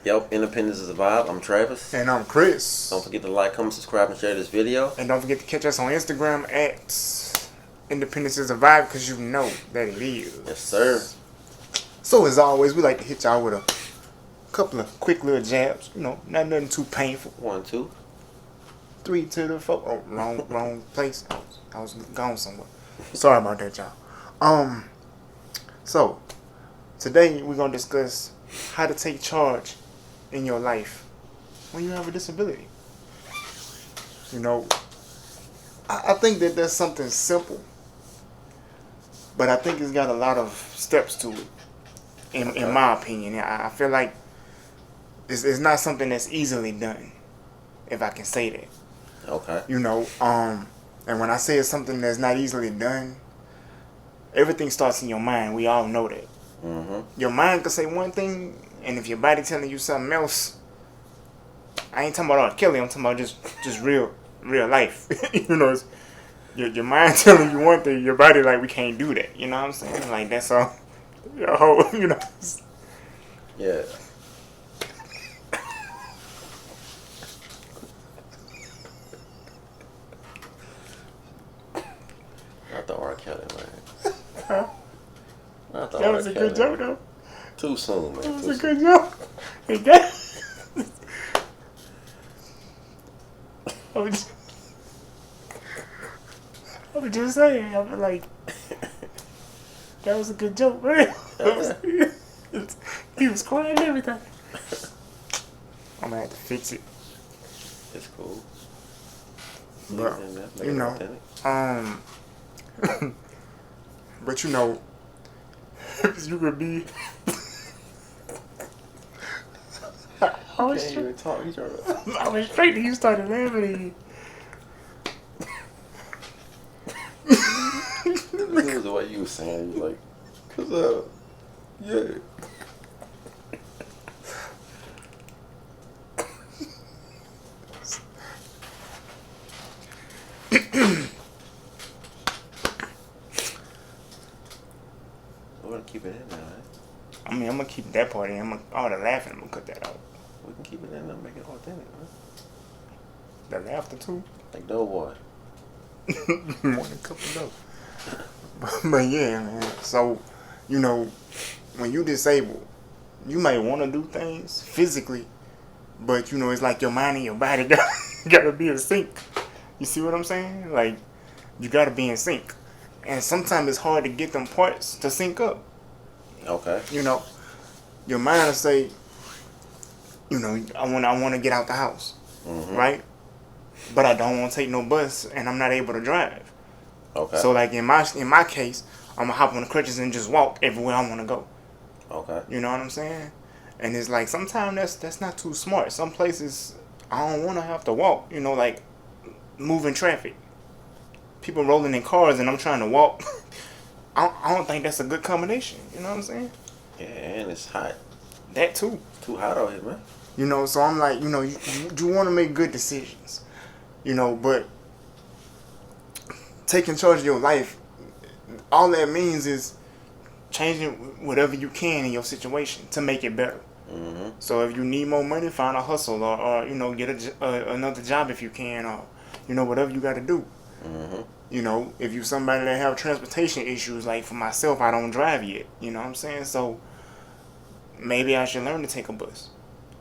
Yep, Independence is a vibe. I'm Travis. And I'm Chris. Don't forget to like, comment, subscribe, and share this video. And don't forget to catch us on Instagram at Independence is a Vibe, because you know that it is. Yes, sir. So as always, we like to hit y'all with a couple of quick little jabs. You know, not nothing too painful. 1, 2. 3 to the 4. Oh, wrong place. I was gone somewhere. Sorry about that, y'all. So today we're gonna discuss how to take charge in your life when you have a disability. You know, I think that that's something simple, but I think it's got a lot of steps to it. In my opinion, I feel like it's not something that's easily done, if I can say that. Okay. You know, and when I say it's something that's not easily done, everything starts in your mind. We all know that. Mm-hmm. Your mind could say one thing, and if your body telling you something else, I ain't talking about R. Kelly. I'm talking about just real life. You know, it's, your mind telling you one thing, your body like, we can't do that. You know what I'm saying? Like, that's all. Your whole, you know. Yeah. Not the R. Kelly, man. Huh? Not the That R. was a Kelly. good joke, though. Too soon, man. That was Too a soon. good joke. Okay. I was just saying, I was like, that was a good joke, man. He was crying and everything. I'm gonna have to fix it. It's cool. But, Make you it know, authentic. but you know, you could be. I was Can't even talk. You trying to... I went straight to you, started laughing. This is the way you was saying. You like, cause yeah. We're gonna keep it in there, right? I mean, I'm gonna keep that part in. All the laughing, I'm gonna cut that out. We can keep it in there and make it authentic, man. The laughter too. Like Doughboy. More than a couple of but yeah, man. So, you know, when you disabled, you might want to do things physically, but you know, it's like your mind and your body gotta be in sync. You see what I'm saying? Like, you gotta be in sync, and sometimes it's hard to get them parts to sync up. Okay. You know, your mind will say, you know, I want to get out the house, Mm-hmm. right? But I don't want to take no bus, and I'm not able to drive. Okay. So like in my case, I'm gonna hop on the crutches and just walk everywhere I want to go. Okay. You know what I'm saying? And it's like sometimes that's not too smart. Some places I don't want to have to walk. You know, like moving traffic, people rolling in cars, and I'm trying to walk. I don't think that's a good combination. You know what I'm saying? Yeah, and it's hot. That too. Too hot out here, man. You know, so I'm like, you know, you want to make good decisions. You know, but taking charge of your life, all that means is changing whatever you can in your situation to make it better. Mm-hmm. So if you need more money, find a hustle, or you know, get another job if you can, or you know, whatever you got to do. Mm-hmm. You know, if you somebody that have transportation issues, like for myself, I don't drive yet. You know what I'm saying? So maybe I should learn to take a bus,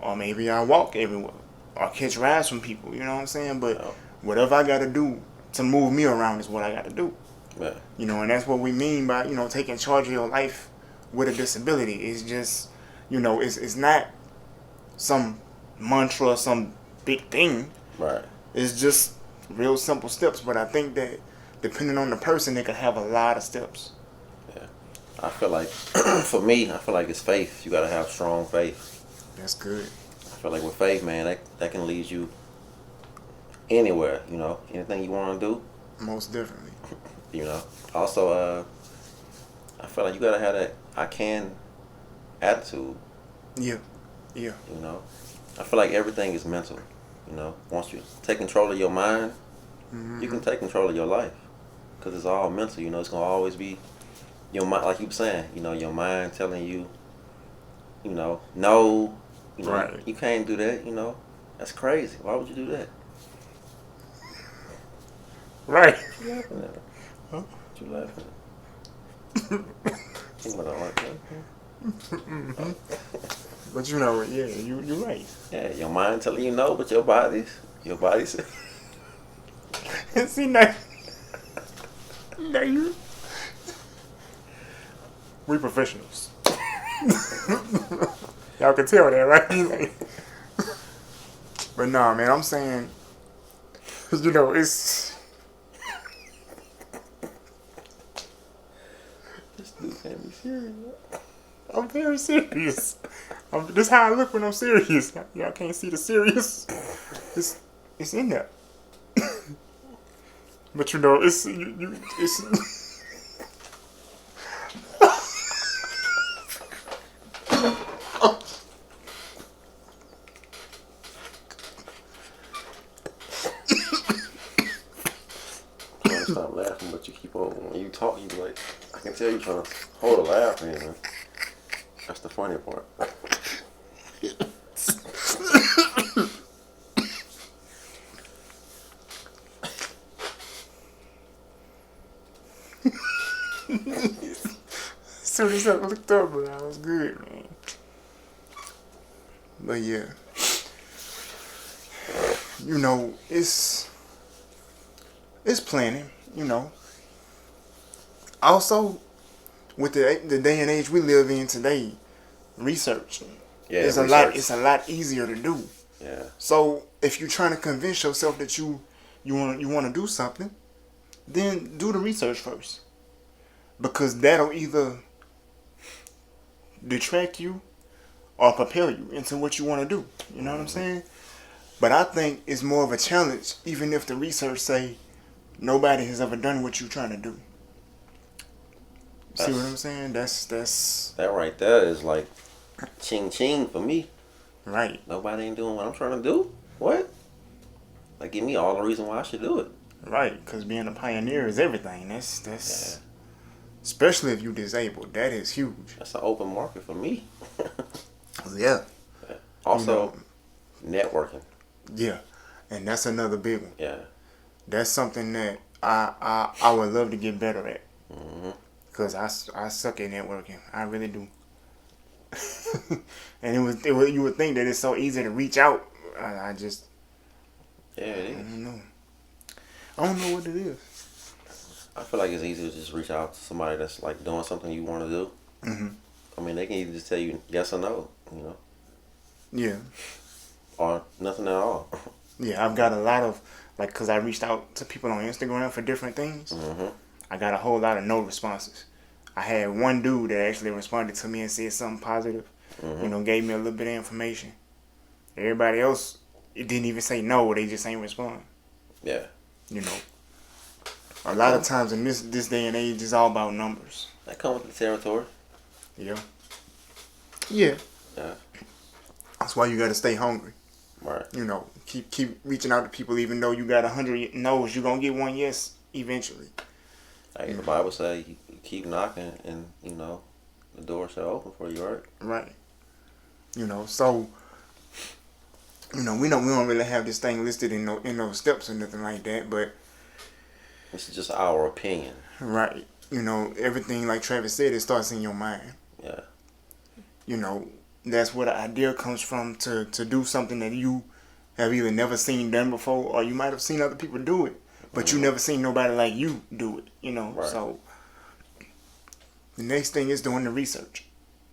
or maybe I walk everywhere, or catch rides from people. You know what I'm saying? But Oh. whatever I got to do to move me around is what I got to do. Yeah. You know, and that's what we mean by, you know, taking charge of your life with a disability. It's just, you know, it's not some mantra or some big thing. Right. It's just real simple steps. But I think that depending on the person, they could have a lot of steps. Yeah. I feel like, for me, I feel like it's faith. You gotta have strong faith. That's good. I feel like with faith, man, that can lead you anywhere. You know, anything you want to do. Most definitely. You know. Also, I feel like you gotta have that I can attitude. Yeah. Yeah. You know, I feel like everything is mental. You know, once you take control of your mind, Mm-hmm. you can take control of your life, because it's all mental. You know, it's gonna always be your mind, like you were saying. You know, your mind telling you, you know, no, You know, Right. you can't do that. You know, that's crazy. Why would you do that? Right. What you laughing at? Huh? What you laughing at? You might not like that. But you know, yeah, you're right. Yeah, your mind telling you no, but your body's. See now you we professionals. Y'all can tell that, right? But nah, man, I'm saying, you know, it's This dude can't be serious. I'm very serious. This is how I look when I'm serious. Y'all can't see the serious. It's in there. But you know, it's Trying to stop laughing, but you keep on. When you talk, you be like, I can tell you trying to hold a laugh in, man. That's the funny part. as soon as I looked up, bro, I was good, man. But yeah, you know, it's planning. You know, also with the day and age we live in today, research Yeah, is a lot. research. It's a lot easier to do. Yeah, So if you're trying to convince yourself that you want to do something, then do the research first, because that'll either detract you or propel you into what you want to do. You know what I'm saying? But I think it's more of a challenge, even if the research say nobody has ever done what you're trying to do. See what I'm that's saying? That's that right there is like ching ching for me. right, Nobody ain't doing what I'm trying to do. What? Like, give me all the reason why I should do it. right. Because being a pioneer is everything. Yeah, That's especially if you're disabled. That is huge. that's an open market for me. Yeah. You know. Also, networking. Yeah. And that's another big one. Yeah. That's something that I would love to get better at. Hmm. Because I suck at networking. I really do. And it was you would think that it's so easy to reach out. I just Yeah, it I is. don't know. I don't know what it is. I feel like it's easy to just reach out to somebody that's like doing something you want to do. Hmm. I mean, they can either just tell you yes or no, Yeah. or nothing at all. Yeah, I've got a lot of, like, because I reached out to people on Instagram for different things. Hmm. I got a whole lot of no responses. I had one dude that actually responded to me and said something positive, Hmm. gave me a little bit of information. Everybody else, it didn't even say no, they just ain't respond. Yeah. You know, a lot of times in this day and age, it's all about numbers. That comes with the territory. Yeah. Yeah. Yeah. That's why you got to stay hungry. Right. You know, keep reaching out to people, even though you got 100 no's, you're gonna get one yes eventually. Like the Bible say, you keep knocking, and the door shall open for you. Right. Right. So we don't really have this thing listed in those steps or nothing like that, but This is just our opinion. right. Everything like Travis said, it starts in your mind. Yeah. That's where the idea comes from to do something that you have either never seen done before, or you might have seen other people do it, but you never seen nobody like you do it. Right. So the next thing is doing the research.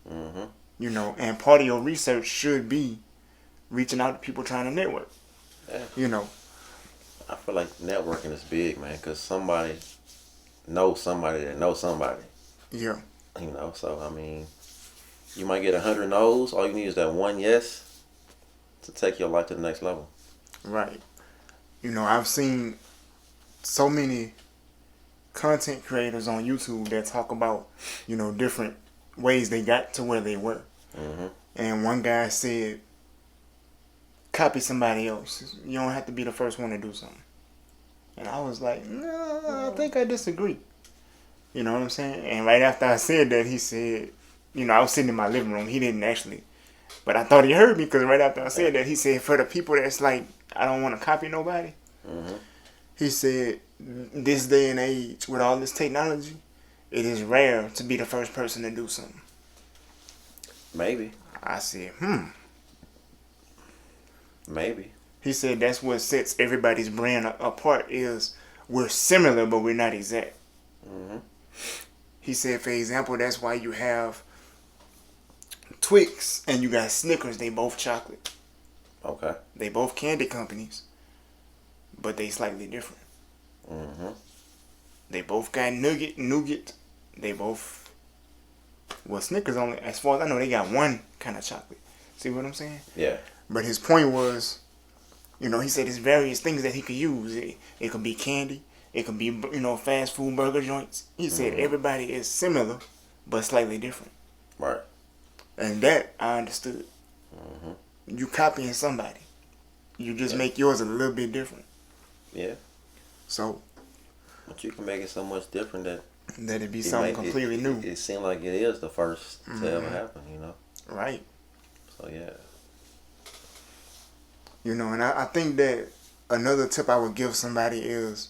Hmm. And part of your research should be reaching out to people trying to network. Yeah. I feel like networking is big, man, because somebody knows somebody that knows somebody. Yeah. So I mean, you might get 100 no's. All you need is that one yes to take your life to the next level. Right. I've seen so many content creators on YouTube that talk about, different ways they got to where they were. Hmm. And one guy said, copy somebody else. You don't have to be the first one to do something. And I was like, no, I think I disagree. You know what I'm saying? And right after I said that, he said, I was sitting in my living room. He didn't actually But I thought he heard me because right after I said that, he said, for the people that's like, I don't want to copy nobody. Mm-hmm. He said, this day and age, with all this technology, it is rare to be the first person to do something. Maybe. I said, Maybe. He said that's what sets everybody's brand apart is we're similar, but we're not exact. Mm-hmm. He said, for example, that's why you have Twix and you got Snickers. They both chocolate. Okay. They both candy companies, but they slightly different. Mm-hmm. They both got nougat. They both, well, Snickers only, as far as I know, they got one kind of chocolate. See what I'm saying? Yeah. But his point was, he said there's various things that he could use. It could be candy. It could be, fast food burger joints. He said everybody is similar, but slightly different. Right. And that I understood. Mm-hmm. You copying somebody. You just make yours a little bit different. Yeah. So. But you can make it so much different that it be something completely new. It seemed like it is the first to ever happen, Right. So, yeah. And I think that another tip I would give somebody is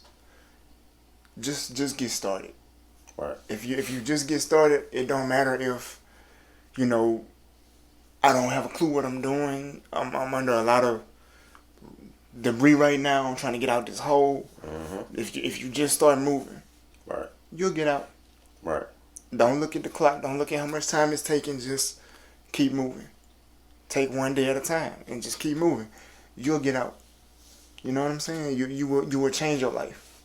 just get started. Right. If you just get started, it don't matter if, I don't have a clue what I'm doing. I'm under a lot of debris right now. I'm trying to get out this hole. Mm-hmm. If you just start moving, right, you'll get out. Right. Don't look at the clock. Don't look at how much time it's taking. Just keep moving. Take one day at a time and just keep moving. You'll get out. You know what I'm saying? You will change your life.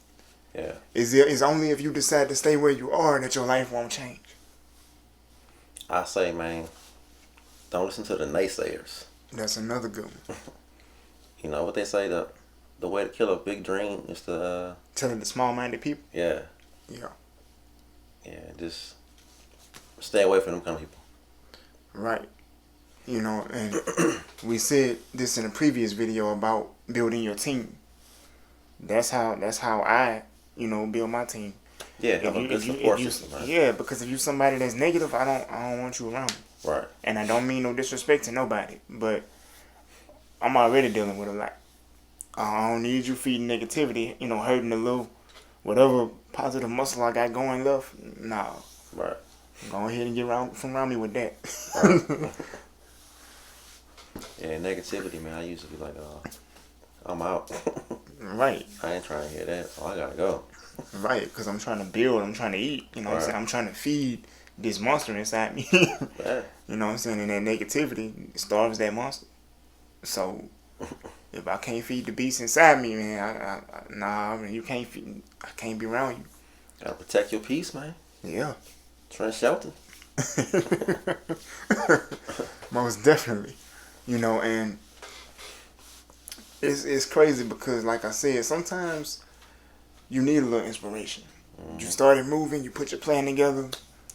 Yeah. It's only if you decide to stay where you are that your life won't change. I say, man, don't listen to the naysayers. That's another good one. You know what they say, the way to kill a big dream is to telling the small-minded people. Yeah. Yeah. Yeah. Just stay away from them kind of people. Right. And we said this in a previous video about building your team. That's how I, build my team. Yeah, have a good support system, right? Yeah, because if you somebody that's negative, I don't want you around me. Right. And I don't mean no disrespect to nobody, but I'm already dealing with a lot. I don't need you feeding negativity, hurting the little whatever positive muscle I got going left. Nah. Right. Go ahead and get around me with that. Right. Yeah, negativity, man. I used to be like, I'm out. Right. I ain't trying to hear that, so I gotta go. Right, because I'm trying to build, I'm trying to eat. You know what I'm saying? I'm trying to feed this monster inside me. Yeah. You know what I'm saying? And that negativity starves that monster. So, if I can't feed the beast inside me, man, you can't feed. I can't be around you. Gotta protect your peace, man. Yeah. Trent Shelton. Most definitely. And it's crazy because, like I said, sometimes you need a little inspiration. Mm-hmm. You started moving, you put your plan together,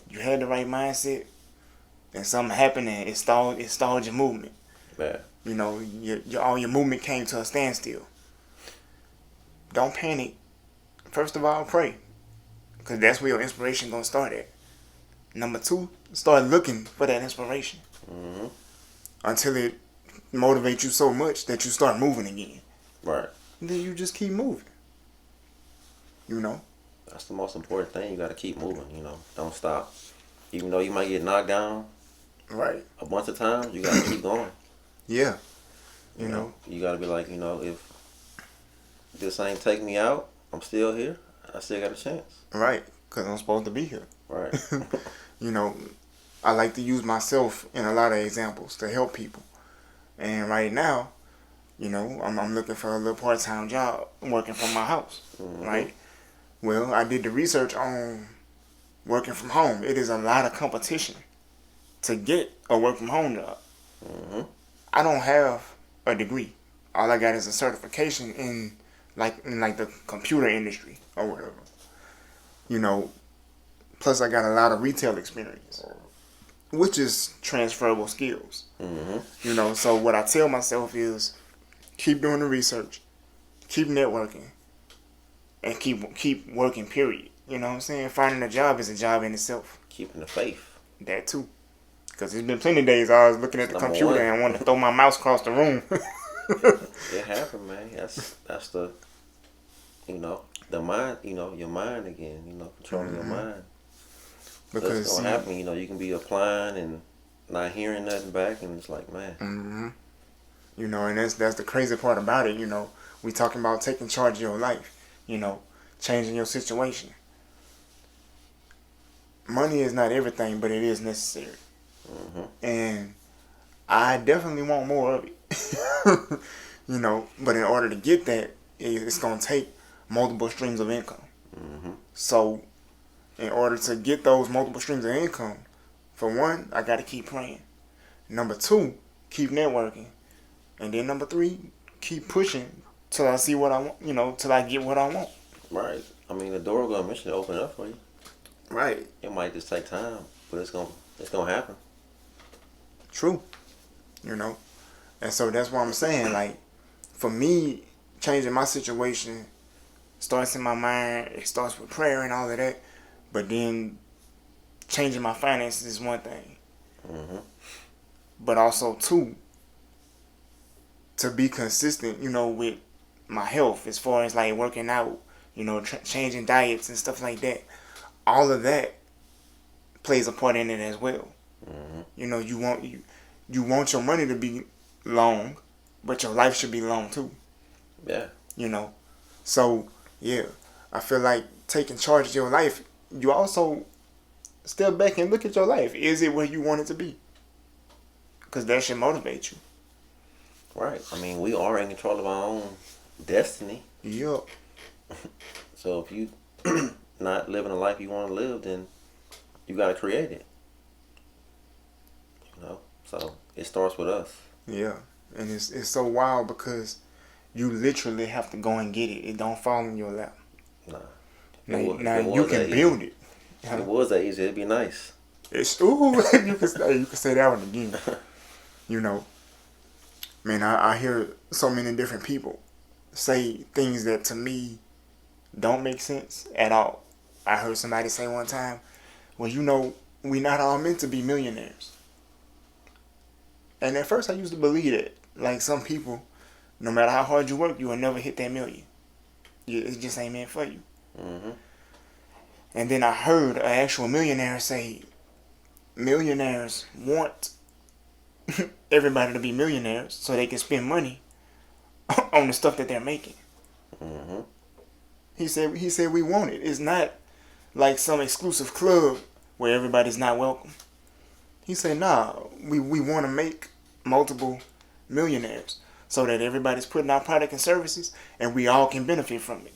you had the right mindset, and something happened and it stalled your movement. Yeah. All your movement came to a standstill. Don't panic. First of all, pray. Because that's where your inspiration going to start at. Number 2, start looking for that inspiration. Mm-hmm. Until it motivates you so much that you start moving again. Right. And then you just keep moving. That's the most important thing. You got to keep moving, Don't stop. Even though you might get knocked down. Right. A bunch of times, you got to keep going. Yeah. You know. You got to be like, if this ain't take me out, I'm still here. I still got a chance. Right. Because I'm supposed to be here. Right. I like to use myself in a lot of examples to help people. And right now, I'm looking for a little part-time job working from my house. Mm-hmm. Right? Well, I did the research on working from home. It is a lot of competition to get a work from home job. Mm-hmm. I don't have a degree. All I got is a certification in the computer industry or whatever. Plus I got a lot of retail experience, which is transferable skills. Mm-hmm. So what I tell myself is keep doing the research, keep networking, and keep working, period. You know what I'm saying? Finding a job is a job in itself. Keeping the faith. That too. Because there's been plenty of days I was looking at the Number computer one. and wanted to throw my mouse across the room. It happened, man. That's the, the mind. Your mind again. Controlling your mind. Because it's gonna happen. You can be applying and not hearing nothing back, and it's like, man. And that's the crazy part about it. We talking about taking charge of your life. Changing your situation. Money is not everything, but it is necessary. And I definitely want more of it. But in order to get that, it's gonna take multiple streams of income. So, in order to get those multiple streams of income, for one, I gotta keep praying. Number two, keep networking. And then number three, keep pushing till I see what I want, till I get what I want. Right. I mean, the door gonna eventually open up for you. Right. It might just take time, but it's gonna happen. True. And so that's what I'm saying. Like, for me, changing my situation starts in my mind. It starts with prayer and all of that. But then changing my finances is one thing. But also, two, to be consistent, with my health as far as like working out, changing diets and stuff like that. All of that plays a part in it as well. You want your money to be long, but your life should be long too. Yeah. So yeah, I feel like taking charge of your life, you also step back and look at your life. Is it where you want it to be? Because that should motivate you. Right. I mean, we are in control of our own destiny. Yup. So if you not living the life you want to live, then you got to create it. So it starts with us. Yeah. And it's so wild because you literally have to go and get it. It don't fall in your lap. Nah. Now you can build it. If it was that easy, it'd be nice. You can say that one again. Man, I hear so many different people say things that to me don't make sense at all. I heard somebody say one time, well, we not all meant to be millionaires. And at first I used to believe it. Like some people, no matter how hard you work, you will never hit that million. It just ain't meant for you. And then I heard an actual millionaire say, millionaires want everybody to be millionaires so they can spend money on the stuff that they're making. He said we want it. It's not like some exclusive club where everybody's not welcome. He said, nah, we want to make multiple millionaires so that everybody's putting out product and services and we all can benefit from it.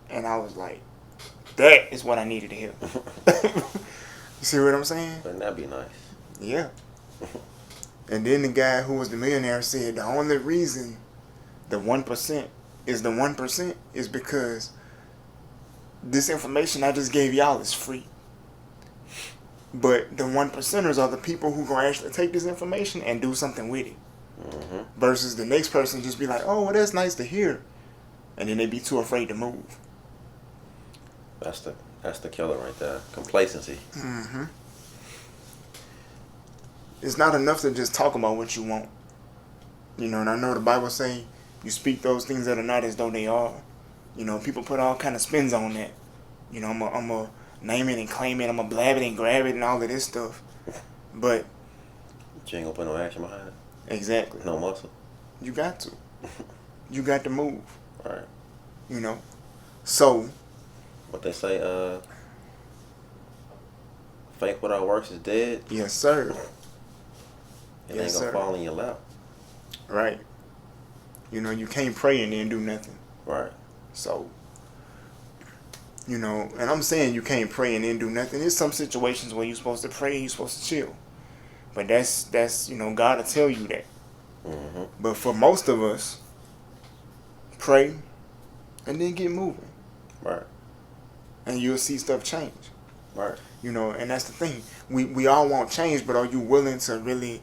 And I was like, that is what I needed to hear. You see what I'm saying? Wouldn't that be nice? Yeah. And then the guy who was the millionaire said the only reason the 1% is the 1% is because this information I just gave y'all is free. But the 1%ers are the people who gonna actually take this information and do something with it. Versus the next person just be like, oh, well, that's nice to hear. And then they be too afraid to move. That's the killer right there. Complacency. It's not enough to just talk about what you want. And I know the Bible say you speak those things that are not as though they are. People put all kind of spins on that. I'm a name it and claim it. I'm a blab it and grab it and all of this stuff. But you ain't gonna put no action behind it. Exactly. No muscle. You got to. You got to move. Right. So. What they say, faith without works is dead. Yes, sir. It ain't gonna fall in your lap. Right. You can't pray and then do nothing. Right. So, and I'm saying you can't pray and then do nothing. There's some situations where you're supposed to pray and you're supposed to chill. But that's God will tell you that. But for most of us, pray and then get moving. Right. And you'll see stuff change. Right. And that's the thing. We all want change, but are you willing to really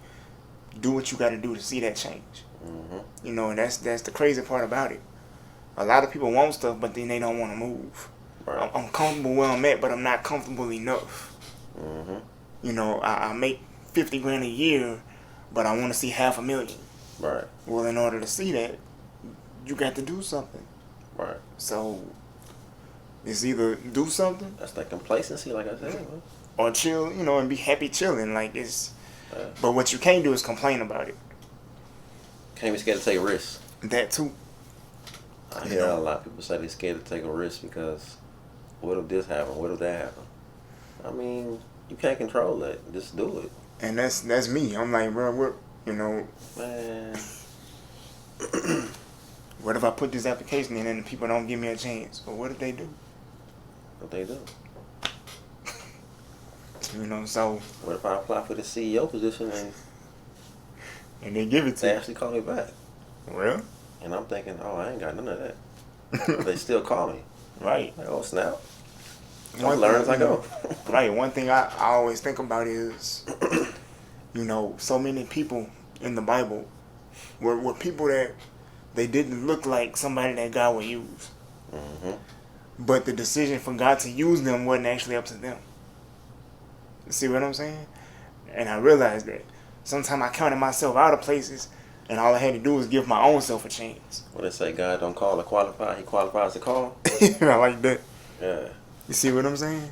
do what you got to do to see that change? And that's the crazy part about it. A lot of people want stuff, but then they don't want to move. Right. I'm comfortable where I'm at, but I'm not comfortable enough. I make $50 grand a year, but I want to see $500,000. Right. Well, in order to see that, you got to do something. Right. So it's either do something That's that complacency, like I said, man. or chill, and be happy chilling. Like it's, Yeah. but what you can't do is complain about it. Can't be scared to take risks. That too. I hear a lot of people say they're scared to take a risk because what if this happen? What if that happen? I mean, you can't control that. Just do it. And that's me. I'm like, bro, what, Man. what if I put this application in and the people don't give me a chance? Or what if they do? What they do? So. What if I apply for the CEO position And they give it to they you? actually call me back? Well. And I'm thinking, oh, I ain't got none of that. But they still call me. Right. Like, oh, snap. I learn as I go. Right. One thing I always think about is, so many people in the Bible were people that they didn't look like somebody that God would use. Mm-hmm. But the decision for God to use them wasn't actually up to them. See what I'm saying? And I realized that sometimes I counted myself out of places, and all I had to do was give my own self a chance. What they say, God don't call to qualify, he qualifies to call. I like that. Yeah. You see what I'm saying?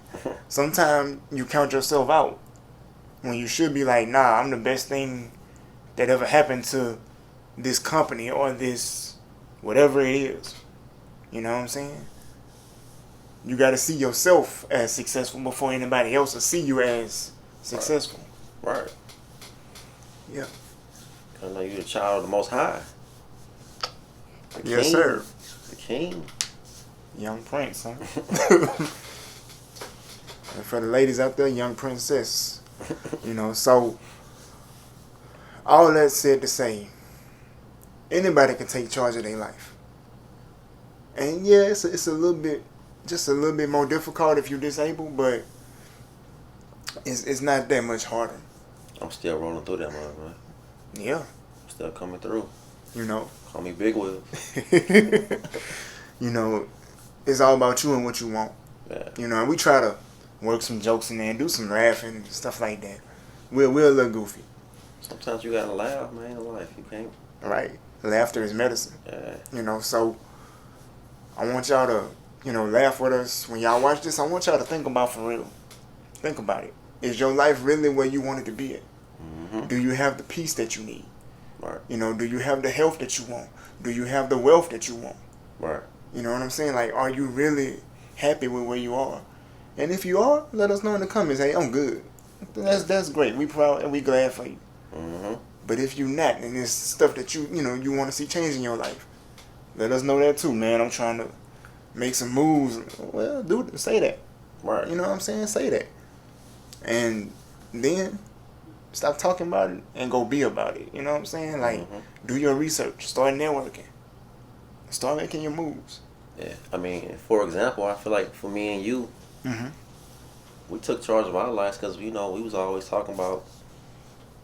Sometimes you count yourself out when you should be like, nah, I'm the best thing that ever happened to this company or this whatever it is. You know what I'm saying? You got to see yourself as successful before anybody else will see you as successful. Right. Yeah. I know you're the child of the Most High. The Yes, king. sir. The king. Young Prince, huh? And for the ladies out there, young princess. So all that said to say, anybody can take charge of their life. And yeah, it's a little bit, just a little bit more difficult if you're disabled, but it's not that much harder. I'm still rolling through that mud, man. Yeah. Still coming through. Call me Big Wheels. It's all about you and what you want. Yeah. And we try to work some jokes in there and do some laughing and stuff like that. We're a little goofy. Sometimes you gotta laugh, man, in life. You can't. Right. Laughter is medicine. Yeah. So I want y'all to, laugh with us. When y'all watch this, I want y'all to think about for real. Think about it. Is your life really where you want it to be at? Mm-hmm. Do you have the peace that you need? Right. Do you have the health that you want? Do you have the wealth that you want? Right. You know what I'm saying? Like, are you really happy with where you are? And if you are, let us know in the comments. Hey, I'm good. That's great. We proud and we glad for you. Mm-hmm. But if you not, and it's stuff that you want to see change in your life, let us know that too, man. I'm trying to make some moves. Well, say that. Right. You know what I'm saying? Say that. And then stop talking about it and go be about it. You know what I'm saying? Like, do your research. Start networking. Start making your moves. Yeah. I mean, for example, I feel like for me and you, we took charge of our lives because, we was always talking about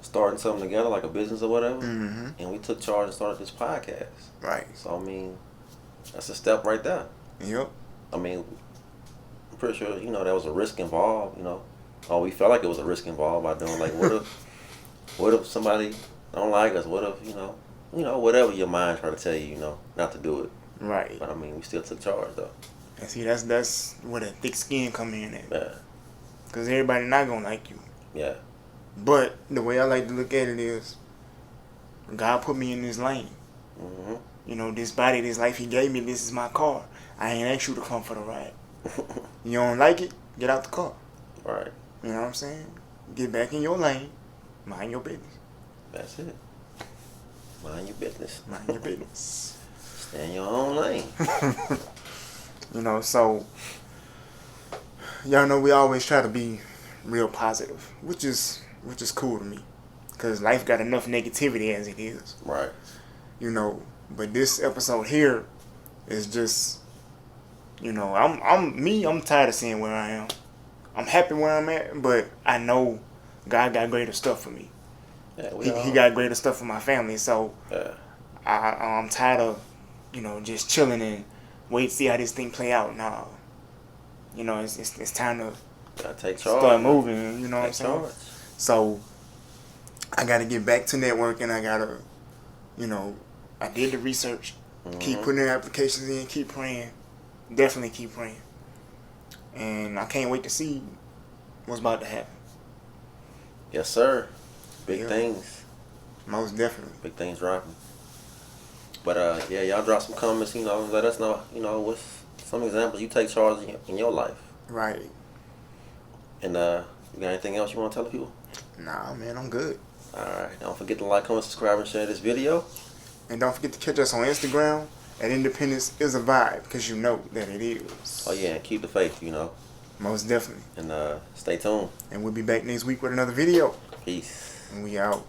starting something together, like a business or whatever. Mm-hmm. And we took charge and started this podcast. Right. So, I mean, that's a step right there. Yep. I mean, I'm pretty sure, there was a risk involved, Oh, we felt like it was a risk involved by doing, like, what if somebody don't like us? What if, whatever your mind try to tell you, not to do it. Right. But, I mean, we still took charge, though. And see, that's where that thick skin come in at. Yeah. Because everybody not going to like you. Yeah. But the way I like to look at it is, God put me in this lane. Mm-hmm. This body, this life he gave me, this is my car. I ain't asked you to come for the ride. You don't like it? Get out the car. Right. You know what I'm saying? Get back in your lane. Mind your business. That's it. Mind your business. Mind your business. Stay in your own lane. So y'all know we always try to be real positive, which is cool to me, cause life got enough negativity as it is. Right. But this episode here is just, I'm tired of seeing where I am. I'm happy where I'm at, but I know God got greater stuff for me. Yeah, he got greater stuff for my family, so yeah. I'm tired of, just chilling and wait to see how this thing play out. Nah, it's time to Gotta take charge. start moving. You know what I'm saying? Charge. So I gotta get back to networking. I gotta, you know, I did the research. Keep putting in applications in. Keep praying. Definitely keep praying. And I can't wait to see what's about to happen. Yes, sir. Big Yeah. things. Most definitely. Big things dropping. But yeah, y'all drop some comments. You know, let us know. You know, what's some examples you take charge in your life. Right. And you got anything else you want to tell the people? Nah, man, I'm good. All right. Don't forget to like, comment, subscribe, and share this video. And don't forget to catch us on Instagram at Independence is a Vibe, because you know that it is. Oh, yeah, and keep the faith, you know. Most definitely. And stay tuned. And we'll be back next week with another video. Peace. And we out.